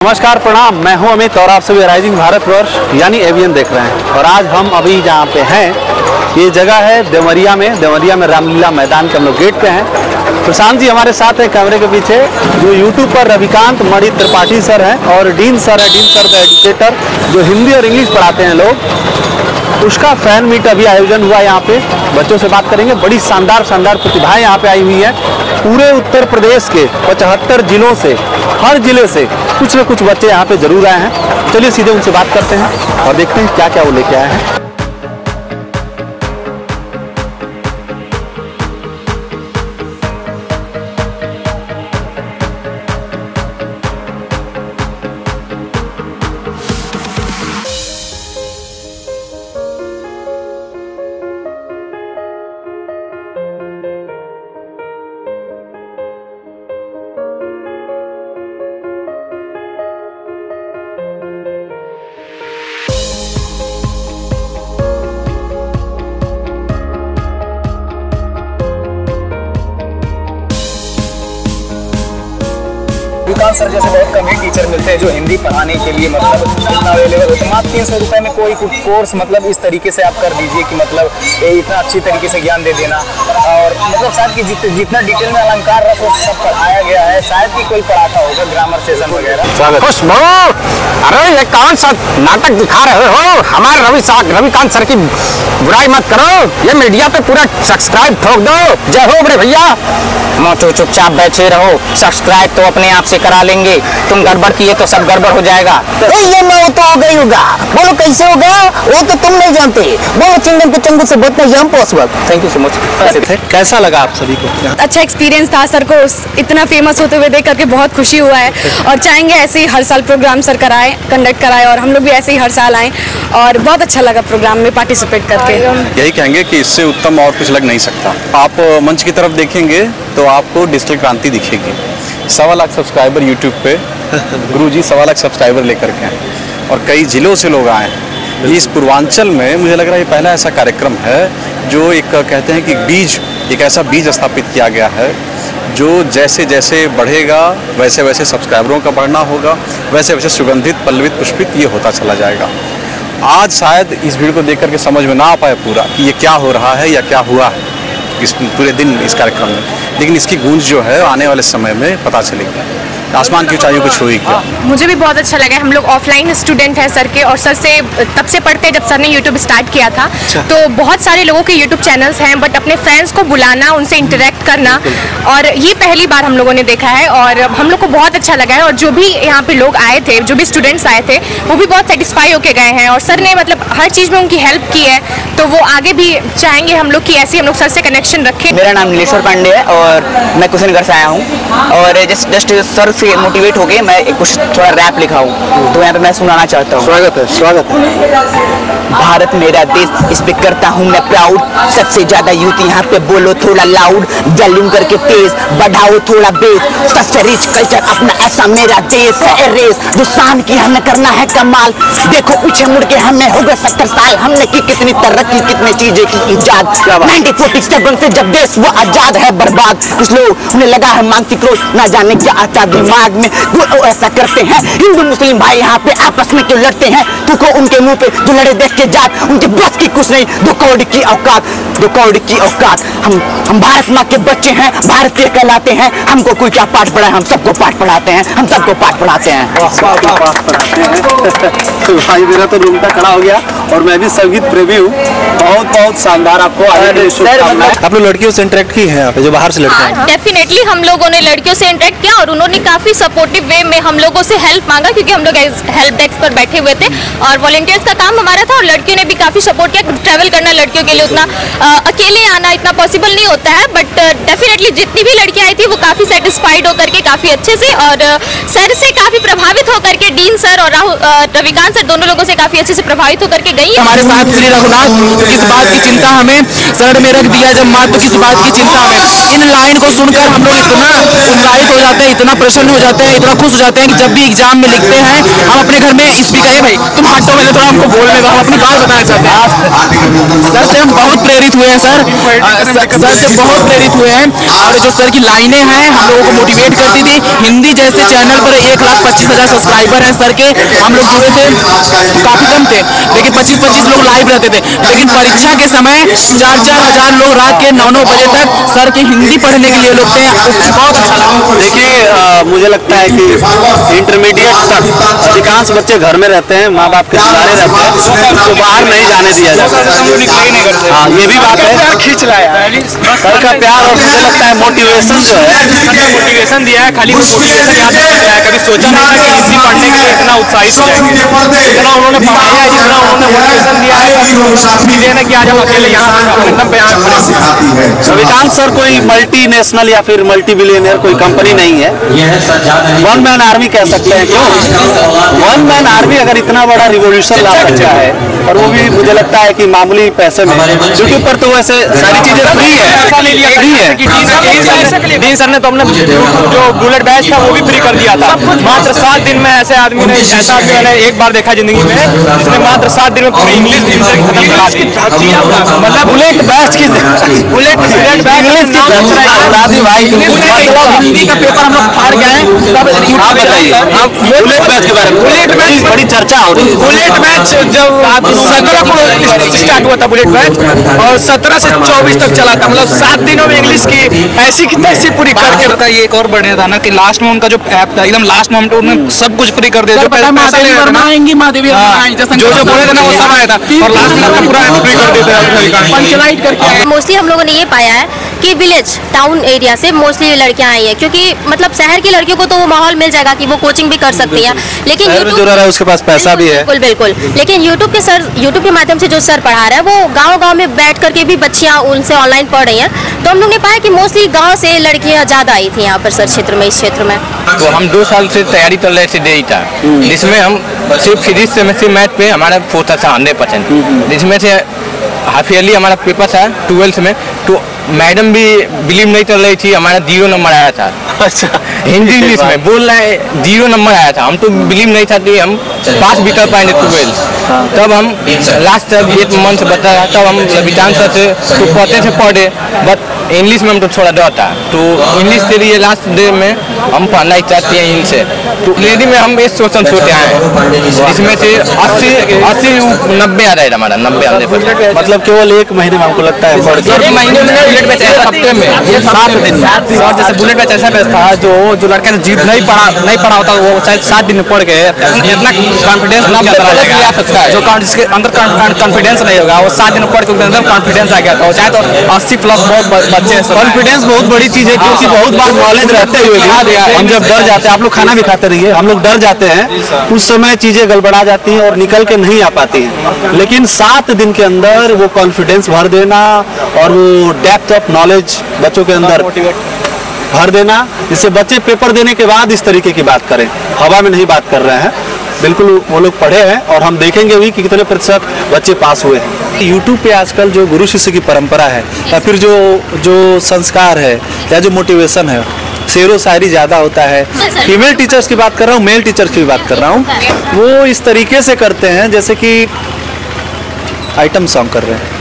नमस्कार प्रणाम, मैं हूं अमित और आप सभी राइजिंग भारतवर्ष यानी एवीएन देख रहे हैं। और आज हम अभी जहां पे हैं ये जगह है देवरिया में रामलीला मैदान के हम लोग गेट पे हैं। प्रशांत जी हमारे साथ है कैमरे के पीछे, जो यूट्यूब पर रविकांत मणि त्रिपाठी सर हैं और डीन सर द एजुकेटर, जो हिंदी और इंग्लिश पढ़ाते हैं लोग। उसका फैन मीट अभी आयोजन हुआ यहाँ पे, बच्चों से बात करेंगे। बड़ी शानदार प्रतिभाएं यहाँ पे आई हुई है। पूरे उत्तर प्रदेश के 75 जिलों से, हर जिले से कुछ न कुछ बच्चे यहाँ पे जरूर आए हैं। चलिए सीधे उनसे बात करते हैं और देखते हैं क्या क्या वो लेके आए हैं। रविकांत सर जैसे बहुत कम ही टीचर मिलते हैं जो हिंदी पढ़ाने के लिए मतलब इतना अवेलेबल होता है। मात्र 300 रुपये में कोई कोर्स मतलब इस तरीके से आप कर दीजिए कि मतलब इतना अच्छी तरीके से ज्ञान दे देना। और मतलब शायद कि जितना डिटेल में अलंकार रस वो सब पढ़ाया गया है, शायद कि कोई पढ़ाता होगा ग्रामर सेशन वगैरह। खुश अरे ये कौन सा नाटक दिखा रहे हो? हमारे रविकांत सर की बुराई मत करो, ये मीडिया पे पूरा सब्सक्राइब ठोक दो। जय हो बड़े भैया। मोचो चुपचाप बैठे रहो, सब्सक्राइब तो अपने आप से करा लेंगे, तुम गड़बड़ किए तो सब गड़बड़ हो जाएगा। ये मैं तो हो गई होगा, बोलो कैसे होगा वो तो तुम नहीं जानते। बोलो चिंगम के चंगू से बहुत नहीं possible. Thank you so much. कैसा लगा आप सभी को? अच्छा एक्सपीरियंस था, सर को इतना फेमस होते हुए देख करके बहुत खुशी हुआ है और चाहेंगे ऐसे ही हर साल प्रोग्राम सर कंडक्ट कराए और हम लोग भी ऐसे ही हर साल आए और बहुत अच्छा लगा प्रोग्राम में पार्टिसिपेट करके। यही कहेंगे कि इससे उत्तम और कुछ लग नहीं सकता। आप मंच की तरफ देखेंगे तो आपको डिजिटल क्रांति दिखेगी। 1.25 लाख सब्सक्राइबर यूट्यूब पे गुरुजी 1.25 लाख सब्सक्राइबर लेकर के हैं और कई जिलों से लोग आए हैं। इस पूर्वांचल में मुझे लग रहा है ये पहला ऐसा कार्यक्रम है जो एक कहते हैं कि एक ऐसा बीज स्थापित किया गया है जो जैसे जैसे बढ़ेगा वैसे वैसे सब्सक्राइबरों का बढ़ना होगा, वैसे वैसे सुगंधित पल्लवित पुष्पित ये होता चला जाएगा। आज शायद इस भीड़ को देख करके समझ में ना आ पाए पूरा कि ये क्या हो रहा है या क्या हुआ है इस पूरे दिन इस कार्यक्रम में, लेकिन इसकी गूंज जो है आने वाले समय में पता चलेगी। आसमान की ऊंचाइयों को छुई क्या। मुझे भी बहुत अच्छा लगा। हम लोग ऑफलाइन स्टूडेंट हैं सर के और सर से तब से पढ़ते हैं जब सर ने यूट्यूब स्टार्ट किया था। तो बहुत सारे लोगों के यूट्यूब चैनल्स हैं, बट अपने फ्रेंड्स को बुलाना, उनसे इंटरेक्ट करना, और ये पहली बार हम लोगों ने देखा है और हम लोग को बहुत अच्छा लगा है। और जो भी यहाँ पे लोग आए थे, जो भी स्टूडेंट्स आए थे, वो भी बहुत सेटिस्फाई होके गए हैं और सर ने मतलब हर चीज़ में उनकी हेल्प की है। तो वो आगे भी चाहेंगे हम लोग कि ऐसे हम लोग सर से कनेक्शन रखें। मेरा नाम नीलेश्वर पांडे है और मैं कुशीनगर से आया हूँ और जस्ट सर से मोटिवेट हो गए मैं कुछ थोड़ा रैप लिखा हूँ, तो यहाँ पे मैं सुनाना चाहता हूँ। स्वागत है। भारत मेरा देश, इस पे करता हूँ मैं प्राउड। सबसे ज्यादा यूथ यहाँ पे, बोलो थोड़ा लाउड। वॉल्यूम करके तेज, बढ़ाओ थोड़ा बेस। सबसे रिच कल्चर अपना, ऐसा मेरा देश है रेस जो शान की हमें करना है कमाल। देखो पीछे मुड़ के हमें हो गए 70 साल, हमने की कितनी तरक्की, कितनी चीजें की इजाद। 1947 से जब देश वो आजाद है बर्बाद, कुछ लोग उन्हें लगा है मानसिक रोग, ना जाने क्या आता दिमाग में, वो ऐसा करते हैं। हिंदू मुस्लिम भाई यहाँ पे आपस में क्यों लड़ते हैं? तुमको उनके मुंह पे जो लड़े देख के जात, उनके बस की कुछ नहीं, 2 करोड़ की औकात। हम भारत माँ के बच्चे हैं, भारतीय कहलाते हैं। हमको कोई क्या पाठ पढ़ाए, हम सबको पाठ पढ़ाते हैं, हम सबको पाठ पढ़ाते हैं। तो भाई मेरा तो रूमटा खड़ा हो गया और मैं भी संगीत प्रेमी हूँ। बहुत शानदार आपको आप लोग लड़कियों से इंटरेक्ट की है यहाँ पे, जो बाहर से लड़के हैं? डेफिनेटली हम लोगों ने लड़कियों से इंटरेक्ट किया और उन्होंने काफी सपोर्टिव वे में हम लोगों से हेल्प मांगा, क्योंकि हम लोग हेल्प डेस्क पर बैठे हुए थे और वॉलंटियर्स का काम हमारा था। और लड़कियों ने भी काफी सपोर्ट किया। ट्रैवल करना लड़कियों के लिए उतना अकेले आना इतना पॉसिबल नहीं होता है, बट डेफिनेटली जितनी भी लड़कियां आई थी वो काफी सेटिस्फाइड होकर के, काफी अच्छे से और सर से काफी प्रभावित होकर के, डीन सर और रविकांत सर दोनों लोगों से काफी अच्छे से प्रभावित होकर के गई। हमारे साथ श्री रघुनाथ, तो किस बात की चिंता हमें शरण में रख दिया जब माँ, तो किस बात की चिंता हमें। इन लाइन को सुनकर हम लोग इतना उत्साहित हो जाते हैं, इतना प्रसन्न हो जाते हैं, इतना खुश हो जाते हैं कि जब भी एग्जाम में लिखते हैं हम अपने घर में स्पीकर, भाई तुम हटो, मैंने थोड़ा हमको बोलने दो, हम अपनी बात बताना चाहते हैं। सर से हम बहुत प्रेरित हुए हैं। सर से बहुत प्रेरित हुए हैं और जो सर की लाइनें हैं हम लोगों को मोटिवेट करती थी। हिंदी जैसे चैनल पर 1,25,000 सब्सक्राइबर सब्सक्राइबर हैं सर के, हम लोग जुड़े थे काफ़ी कम थे, लेकिन 25-25 लोग लाइव रहते थे। लेकिन परीक्षा के समय 4-4 हज़ार लोग रात के 9-9 बजे तक सर की हिंदी पढ़ने के लिए लोग थे। बहुत अच्छा लगा। देखिए मुझे लगता है कि इंटरमीडिएट तक अधिकांश बच्चे घर में रहते हैं, माँ बाप के सहारे रहते हैं, तो बाहर नहीं जाने दिया जाता। हाँ, ये भी बात है। खींच लाया सर का प्यार, और मुझे लगता है मोटिवेशन जो है, मोटिवेशन दिया है, खाली मोटिवेशन याद दिया है। कभी सोचा नहीं था कि हिंदी पढ़ने के लिए इतना उत्साहित हो जाएंगे, जितना उन्होंने पढ़ाया है, जितना उन्होंने मोटिवेशन दिया है, देना कि आज हम अकेले यहाँ रविकांत सर कोई मल्टीनेशनल या फिर मल्टी बिलियनियर कोई कंपनी नहीं है, वन मैन आर्मी कह सकते हैं। क्यों वन मैन आर्मी अगर इतना बड़ा रिवॉल्यूशन ला सकता है, और वो भी मुझे लगता है कि मामूली पैसे में, यूट्यूब पर तो वैसे सारी चीजें फ्री है। 3 सर ने तो हमने जो बुलेट बैच था वो भी फ्री कर दिया था। मात्र 7 दिन में ऐसा आदमी मैंने एक बार देखा जिंदगी में, जिसने मात्र 7 दिन में पूरी इंग्लिश खत्म करा दी। मतलब बुलेट बैच की हिंदी का पेपर हम लोग फाड़ गए हैं। आप बताइए बुलेट बैच के बारे में। बुलेट बैच बड़ी चर्चा हो रही है। बुलेट बैच जब 17 को स्टार्ट हुआ था बुलेट बैच, और 17 से 24 तक चला था। मतलब 7 दिनों में इंग्लिश की ऐसी की तैसी पूरी करके था। ये एक और बढ़िया था ना कि लास्ट में उनका जो ऐप था, एकदम लास्ट मोमेंट उन्होंने सब कुछ फ्री कर दिया। जो महादेवी वर्मा आएंगी, महादेवी जो बोले थे ना वो सब आया था, और लास्ट में पूरा फ्री कर देते पंचलाइट करके। मोस्टली हम लोगों ने ये पाया है कि विलेज टाउन एरिया से मोस्टली लड़कियां आई है, क्योंकि मतलब शहर की लड़कियों को तो वो माहौल मिल जाएगा कि वो कोचिंग भी कर सकती है, लेकिन जो रहा है उसके पास पैसा भी है। बिल्कुल। लेकिन यूट्यूब के माध्यम से जो सर पढ़ा रहा है, वो गाँव में बैठ करके भी बच्चियाँ उनसे ऑनलाइन पढ़ रही हैं। तो हम लोग ने पाया कि मोस्टली गाँव से लड़कियाँ ज्यादा आई थी यहाँ पर सर क्षेत्र में, इस क्षेत्र में। तो हम 2 साल से तैयारी कर रहे थे DEI था, जिसमें हम सिर्फ फिजिक्स केमिस्ट्री मैथ पे हमारा फोकस था 100%, जिसमें से हाफ ईयरली हमारा पेपर था 12th में। तो मैडम भी बिलीव नहीं कर रही थी, हमारा 0 नंबर आया था। अच्छा, हिंदी इंग्लिश में बोल रहा है 0 नंबर आया था। हम तो बिलीव नहीं था कि हम पास भी कर पाएंगे 12th। तब हम लास्ट तक 8 मंथ बता रहा, तब हम रविकांत सर से तो पढ़े, बट इंग्लिश में हम तो थोड़ा डर था। तो इंग्लिश के लिए लास्ट डे में हम पढ़ना ही चाहते हैं इनसे। तो रेडी में हम इस सोचते आए, इसमें से 80-90 आ रहा है हमारा, 90-90%। मतलब केवल 1 महीने में हमको लगता है महीने में बुलेट बैच हफ्ते में 7 दिन। और जैसे बुलेट बैच ऐसा बैच था जो लड़का जीत नहीं पढ़ा होता, वो शायद 7 दिन में पढ़ के इतना कॉन्फिडेंस जो जिसके अंदर कॉन्फिडेंस नहीं होगा, वो 7 दिन पढ़ के उसके अंदर कॉन्फिडेंस आ गया था। शायद 80+ बहुत बच्चे। कॉन्फिडेंस बहुत बड़ी चीज है, क्योंकि बहुत बार नॉलेज रहते हुए हम जब डर जाते हैं, आप लोग खाना भी खाते रहिए, हम लोग डर जाते हैं, उस समय चीजें गड़बड़ा जाती हैं और निकल के नहीं आ पाती हैं। लेकिन 7 दिन के अंदर वो कॉन्फिडेंस भर देना और वो डेप्थ ऑफ नॉलेज बच्चों के अंदर भर देना, जिससे बच्चे पेपर देने के बाद इस तरीके की बात करें, हवा में नहीं बात कर रहे हैं। बिल्कुल वो लोग पढ़े हैं, और हम देखेंगे भी कि कितने प्रतिशत बच्चे पास हुए हैं। यूट्यूब पे आजकल जो गुरु शिष्य की परंपरा है, या फिर जो संस्कार है, या जो मोटिवेशन है, शेरो शायरी ज़्यादा होता है। फीमेल टीचर्स की बात कर रहा हूँ, मेल टीचर्स की बात कर रहा हूँ, वो इस तरीके से करते हैं जैसे कि आइटम सॉन्ग कर रहे हैं।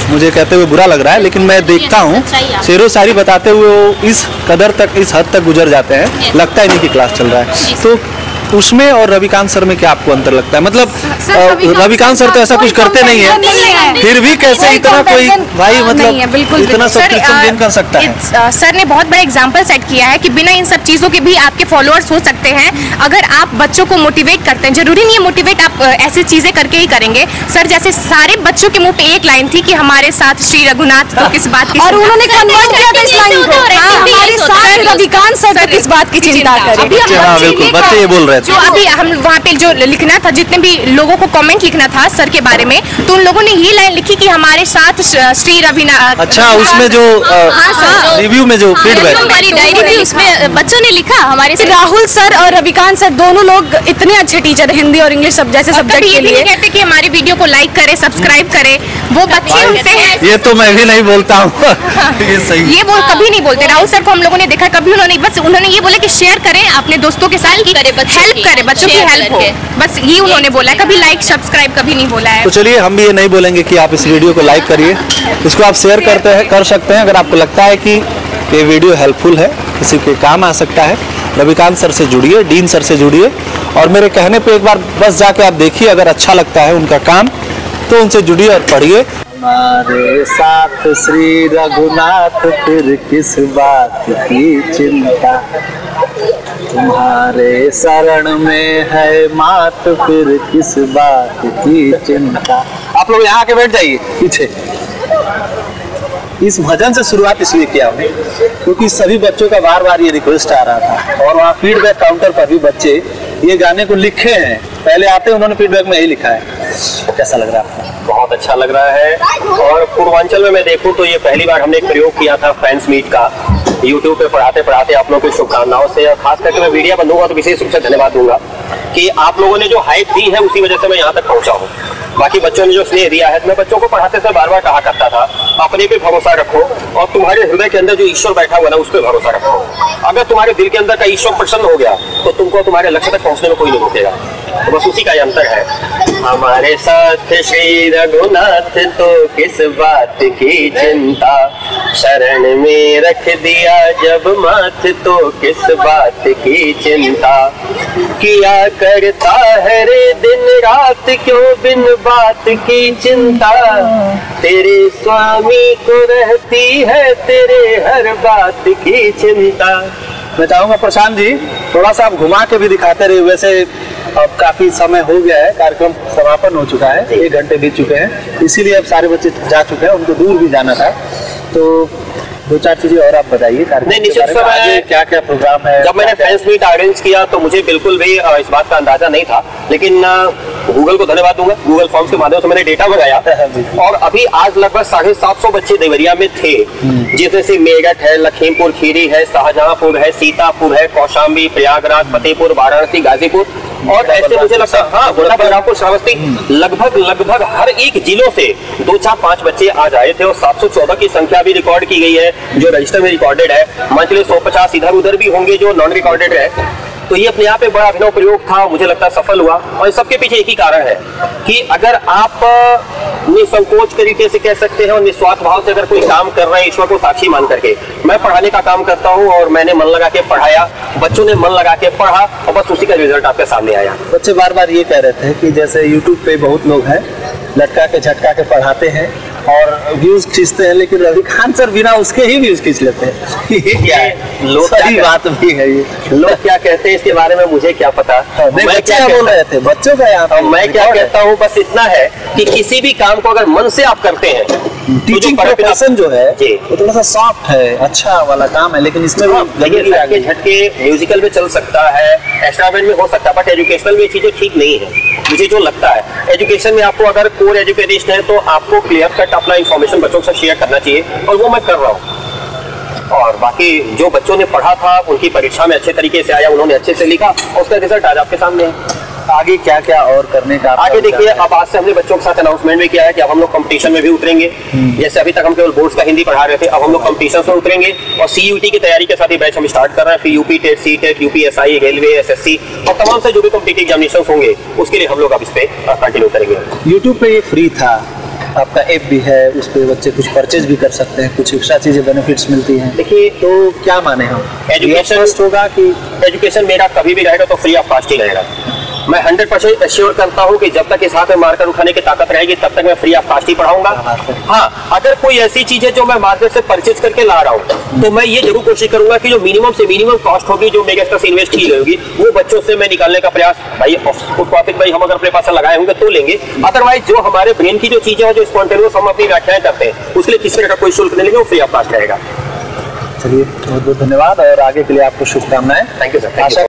मुझे कहते हुए बुरा लग रहा है, लेकिन मैं देखता हूँ शेरो शायरी बताते हुए वो इस कदर तक, इस हद तक गुजर जाते हैं, लगता ही नहीं कि क्लास चल रहा है। तो उसमें और रविकांत सर में क्या आपको अंतर लगता है? मतलब रविकांत सर तो ऐसा कुछ करते नहीं है, फिर भी कैसे इतना कोई भाई मतलब इतना सब्सक्रिप्शन गेन कर सकता है? सर ने बहुत बड़ा एग्जांपल सेट किया है कि बिना इन सब चीज़ों के भी आपके फॉलोअर्स हो सकते हैं, अगर आप बच्चों को मोटिवेट करते हैं। जरूरी नहीं है मोटिवेट आप ऐसी चीज़ें करके ही करेंगे। सर जैसे सारे बच्चों के मुंह पे एक लाइन थी कि हमारे साथ श्री रघुनाथ तो किस बात की, और उन्होंने कन्वर्ट किया था इस लाइन को, हमारे साथ रविकांत सर किस बात की चिंता करें। बिल्कुल, बच्चे ये बोल रहे थे। जो अभी हम वहाँ पे जो लिखना था, जितने भी लोगों को कमेंट लिखना था सर के बारे में, तो उन लोगों ने ये लाइन लिखी कि हमारे साथ श्री रविनाथ। अच्छा, उसमें जो रिव्यू में जो फीडबैक, हमारी डायरी भी उसमें बच्चों ने लिखा हमारे। राहुल सर और रविकांत सर दोनों लोग इतने अच्छे टीचर, हिंदी और इंग्लिश जैसे सब्जेक्ट के लिए। कहते कि हमारी वीडियो को लाइक करे, सब्सक्राइब करे, वो बच्चे उनसे। ये तो मैं भी नहीं बोलता हूँ ये सही, ये वो कभी नहीं बोलते। राहुल सर को हम लोगों ने देखा, कभी उन्होंने बस उन्होंने ये बोला कि शेयर करें अपने दोस्तों के साथ, हेल्प करे बच्चों की हेल्प हो, बस ये उन्होंने बोला। कभी लाइक सब्सक्राइब कभी नहीं बोला है। तो चलिए हम भी ये नहीं बोलेंगे कि आप इस वीडियो को लाइक करिए, इसको आप शेयर कर सकते हैं अगर आपको लगता है कि ये वीडियो हेल्पफुल है, किसी के काम आ सकता है। रविकांत सर से जुड़िए, डीन सर से जुड़िए, और मेरे कहने पे एक बार बस जाके आप देखिए, अगर अच्छा लगता है उनका काम तो उनसे जुड़िए और पढ़िए। हमारे साथ श्री रघुनाथ फिर किस बात की चिंता, तुम्हारे शरण में है मात फिर किस बात की चिंता। आप लोग यहाँ आके बैठ जाइए पीछे। इस भजन से शुरुआत इसलिए किया हमने क्योंकि सभी बच्चों का बार बार ये रिक्वेस्ट आ रहा था, और वहाँ फीडबैक काउंटर पर भी बच्चे ये गाने को लिखे हैं, पहले आते उन्होंने फीडबैक में यही लिखा है। कैसा लग रहा है? बहुत अच्छा लग रहा है। और पूर्वांचल में मैं देखूं तो ये पहली बार हमने एक प्रयोग किया था फैंस मीट का, यूट्यूब पे पढ़ाते पढ़ाते आप लोगों की शुभकामनाओं से, और खास करके मैं मीडिया बंधुओं का तो विशेष रूप से धन्यवाद दूंगा कि आप लोगों ने जो हाइप दी है उसी वजह से मैं यहाँ तक पहुंचा हूँ। बाकी बच्चों ने जो स्नेह दिया है, मैं बच्चों को पढ़ाते समय बार बार कहा करता था अपने पे भरोसा रखो, और तुम्हारे हृदय के अंदर जो ईश्वर बैठा हुआ ना उस पर भरोसा रखो। अगर तुम्हारे दिल के अंदर का ईश्वर प्रसन्न हो गया तो तुमको तुम्हारे लक्ष्य तक पहुंचने में कोई नहीं रोकेगा। तो बस उसी का ये अंतर है। हमारे साथ श्री रघुनाथ तो किस बात की चिंता, शरण में रख दिया जब माथ तो किस बात की चिंता, किया करता है रे दिन रात क्यों बिन बात की चिंता, तेरे स्वामी को रहती है तेरे हर बात की चिंता। मैं चाहूंगा प्रशांत जी थोड़ा सा आप घुमा के भी दिखाते रहे। वैसे अब काफी समय हो गया है, कार्यक्रम समापन हो चुका है, 1 घंटे बीत चुके हैं, इसीलिए अब सारे बच्चे जा चुके हैं, उनको दूर भी जाना था। तो 2-4 चीजें और आप बताइए नहीं, निश्चित समय क्या क्या प्रोग्राम है। जब मैंने फैंस मीट अरेंज किया तो मुझे बिल्कुल भी इस बात का अंदाजा नहीं था, लेकिन गूगल को धन्यवाद दूंगा। गूगल फॉर्म्स के माध्यम से मैंने डेटा मंगाया और अभी आज लगभग 750 बच्चे देवरिया में थे, जिसमें से मेरठ है, लखीमपुर खीरी है, शाहजहांपुर है, सीतापुर है, कौशाम्बी, प्रयागराज, फतेहपुर, वाराणसी, गाजीपुर, और ऐसे मुझे लगता है हाँ गोंडा, बलरामपुर, श्रावस्ती, लगभग हर एक जिलों से 2, 4, 5 बच्चे आज आए थे, और 714 की संख्या भी रिकॉर्ड की गई है जो रजिस्टर में रिकॉर्डेड है। मंथली 150 इधर उधर भी होंगे जो नॉन रिकॉर्डेड है। तो ये अपने आप एक बड़ा अभिनव प्रयोग था, मुझे लगता है सफल हुआ। और इस सबके पीछे एक ही कारण है कि अगर आप निसंकोच तरीके से कह सकते हैं और निस्वार्थ भाव से अगर कोई काम कर रहे हैं ईश्वर को साक्षी मान करके, मैं पढ़ाने का काम करता हूँ और मैंने मन लगा के पढ़ाया, बच्चों ने मन लगा के पढ़ा, और बस उसी का रिजल्ट आपके सामने आया। बच्चे बार बार ये कह रहे थे कि जैसे यूट्यूब पे बहुत लोग हैं लटका के झटका के पढ़ाते हैं और व्यूज खींचते हैं, लेकिन रविकांत सर बिना उसके ही व्यूज खींच लेते हैं। ये क्या है? लोग सही बात भी है। ये लोग क्या कहते हैं इसके बारे में मुझे क्या पता। मैं क्या बोल रहे थे बच्चों का यहाँ, मैं क्या कहता हूँ बस इतना है कि किसी भी काम को अगर मन से आप करते हैं, टीचिंग प्रोफेशन जो है वो थोड़ा सा सॉफ्ट है, अच्छा वाला काम है, लेकिन इसमें भी झटके म्यूजिकल में चल सकता है, एक्स्ट्रा बैंड में हो सकता है, बट एजुकेशनल में चीजें ठीक नहीं है मुझे जो लगता है। एजुकेशन में आपको अगर कोर एजुकेशन है तो आपको क्लियर कट अपना इंफॉर्मेशन बच्चों के साथ शेयर करना चाहिए, और वो मैं कर रहा हूँ। और बाकी जो बच्चों ने पढ़ा था उनकी परीक्षा में अच्छे तरीके से आया, उन्होंने अच्छे से लिखा, और उसका रिजल्ट आज आपके सामने है। आगे क्या क्या और करने का आगे देखिए, अब आज से हमने बच्चों के साथ अनाउंसमेंट भी किया है कि अब हम लोग कंपटीशन में भी उतरेंगे। जैसे अभी तक हम केवल बोर्ड्स का हिंदी पढ़ा रहे थे, अब हम लोग कंपटीशन में उतरेंगे, और CUT की तैयारी के साथ ही बैच हम स्टार्ट कर रहे हैं। फिर UP TET, CTET, UPSI, railway, SSC और तमाम से जो भी कॉम्पिटिटिव एग्जामिनेशन होंगे उसके लिए हम लोग अब इस पे कंटिन्यू करेंगे। यूट्यूब पे ये फ्री था, आपका ऐप भी है, उस पे बच्चे कुछ परचेज भी कर सकते हैं, कुछ एक्स्ट्रा चीजें बेनिफिट्स मिलती हैं। देखिए, तो क्या माने हम, एजुकेशन होगा कि एजुकेशन मेरा कभी भी रहेगा तो फ्री ऑफ कॉस्ट ही रहेगा। मैं 100% एश्योर करता हूँ कि जब तक इस हाथ में मारकर उठाने की ताकत रहेगी तब तक मैं फ्री ऑफ कॉस्ट ही पढ़ाऊंगा। हाँ, अगर कोई ऐसी चीज है जो मैं मार्केट से परचेज करके ला रहा हूँ तो मैं ये जरूर कोशिश करूंगा कि जो मिनिमम से मिनिमम कॉस्ट होगी, जो मेरे इसका इन्वेस्ट की होगी, वो बच्चों से मैं निकालने का प्रयास, भाई उस प्रॉफिट भाई हम अगर अपने पास लगाए होंगे तो लेंगे, अदरवाइज जो हमारे ब्रेन की जो चीजें हैं जो स्पॉन्टेनियस हम अपनी व्याख्याएं करते हैं उसके लिए किसी तरह का कोई शुल्क नहीं लेंगे, वो फ्री ऑफ कॉस्ट रहेगा। चलिए, बहुत बहुत धन्यवाद और आगे के लिए आपको शुभकामनाएं। Thank you sir. आशा